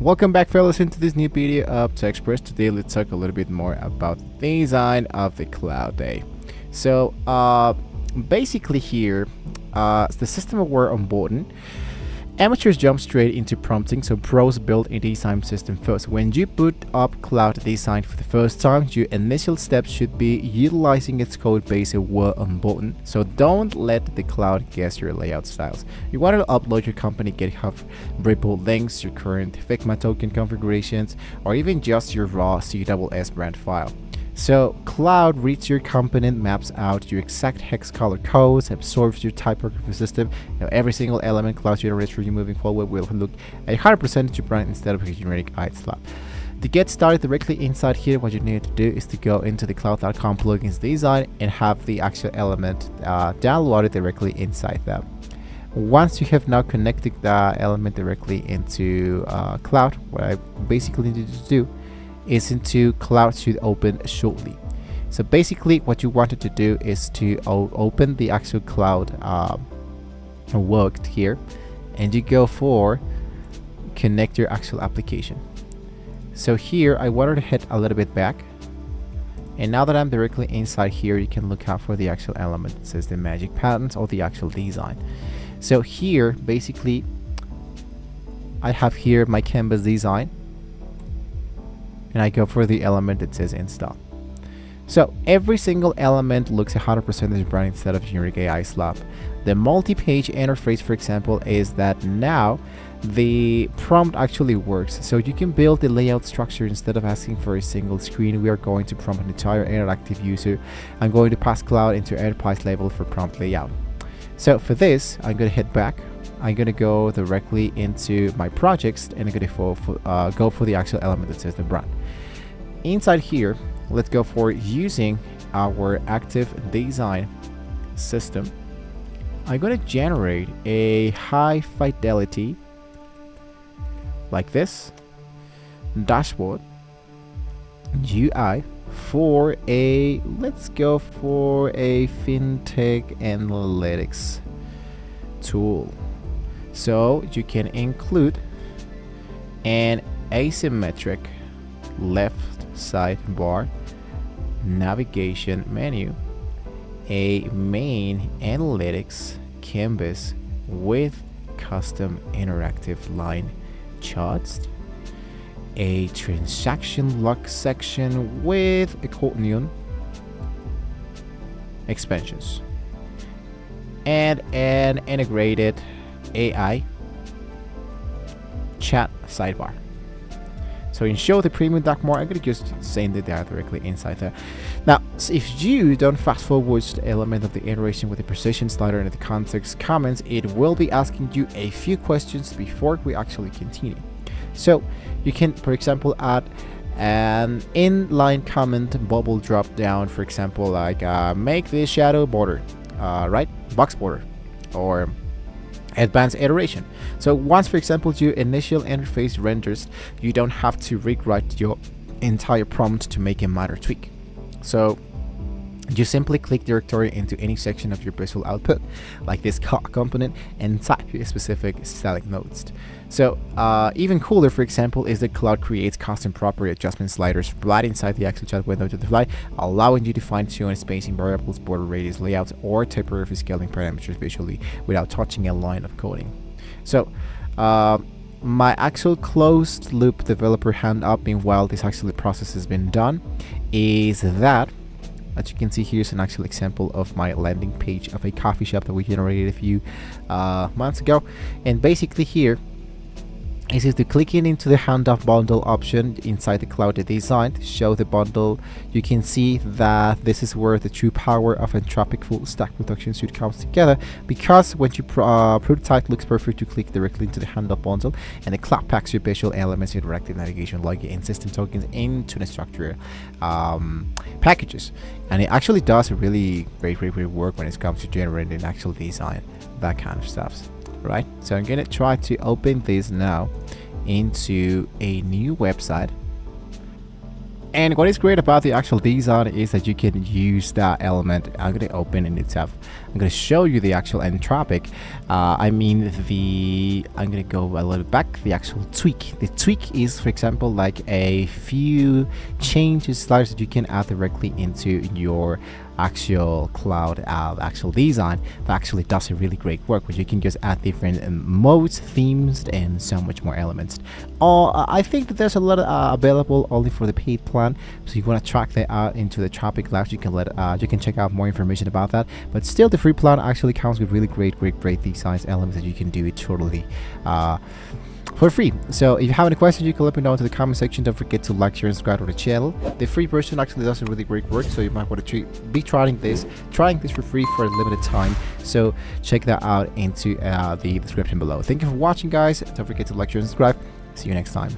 Welcome back, fellas, into this new video of Tech Express. Today let's talk a little bit more about the design of the Cloud Day. So basically here, the system aware onboarding. Amateurs jump straight into prompting, so pros build a design system first. When you boot up Claude Design for the first time, your initial steps should be utilizing its code base aware onboarding. So don't let the cloud guess your layout styles. You want to upload your company GitHub repo links, your current Figma token configurations, or even just your raw CSS brand file. So Cloud reads your component, maps out your exact hex color codes, absorbs your typography system. Every single element Cloud generates for you moving forward will look 100% to brand instead of a generic slab. To get started directly inside here, what you need to do is to go into the cloud.com plugins design and have the actual element downloaded directly inside them. Once you have now connected the element directly into Cloud, what I basically need you to do is into Cloud should open shortly. So basically what you wanted to do is to open the actual Cloud worked here, and you go for connect your actual application. So here I wanted to head a little bit back, and now that I'm directly inside here, you can look out for the actual element that says the magic patterns or the actual design. So here basically I have here my canvas design, and I go for the element that says install. So every single element looks 100% brand instead of generic AI slab. The multi-page interface, for example, is that now the prompt actually works. So you can build the layout structure instead of asking for a single screen. We are going to prompt an entire interactive user. I'm going to pass Cloud into enterprise level for prompt layout. So for this, I'm going to head back. I'm going to go directly into my projects, and I'm going to go for the actual element that says the brand. Inside here, let's go for using our active design system. I'm going to generate a high fidelity like this dashboard UI for a, let's go for a fintech analytics tool. So you can include an asymmetric left sidebar navigation menu, a main analytics canvas with custom interactive line charts, a transaction log section with accordion expansions, and an integrated AI chat sidebar. So in show the premium dark mode, I'm going to just send it directly inside there. Now, if you don't fast forward the element of the iteration with the precision slider and the context comments, it will be asking you a few questions before we actually continue. So you can, for example, add an inline comment bubble drop down, for example, like make this shadow border, right? Box border, or advanced iteration. So once, for example, your initial interface renders, you don't have to rewrite your entire prompt to make a minor tweak. So you simply click directory into any section of your visual output, like this component, and type your specific static nodes. So even cooler, for example, is that Cloud creates custom property adjustment sliders right inside the actual chat window to the fly, allowing you to fine-tune spacing variables, border radius, layouts, or typography scaling parameters visually without touching a line of coding. So my actual closed loop developer hand up, meanwhile this actually process has been done, is that, as you can see, here's an actual example of my landing page of a coffee shop that we generated a few months ago. And basically here, this is the clicking into the handoff bundle option inside the Cloud Design to show the bundle. You can see that this is where the true power of Entropic full stack production suite comes together, because when your prototype looks perfect, you click directly into the handoff bundle, and the Cloud packs your visual elements, interactive navigation, logic, and system tokens into the structure packages. And it actually does a really great work when it comes to generating actual design, that kind of stuff. Right, so I'm gonna try to open this now into a new website, And what is great about the actual design is that you can use that element. I'm going to open in itself. I'm going to show you the actual entropic. I'm going to go a little back. The actual tweak. The tweak is, for example, like a few changes, sliders that you can add directly into your actual cloud actual design that actually does a really great work, where you can just add different modes, themes, and so much more elements. I think that there's a lot available only for the paid plan, so you want to track that out into the Tropic Labs. You can check out more information about that, but still the free plan actually comes with really great designs, elements that you can do it totally for free. So if you have any questions, you can let me know in the comment section. Don't forget to like, share, and subscribe to the channel. The free version actually does a really great work, so you might want to be trying this for free for a limited time. So check that out into the description below. Thank you for watching, guys. Don't forget to like, share, and subscribe. See you next time.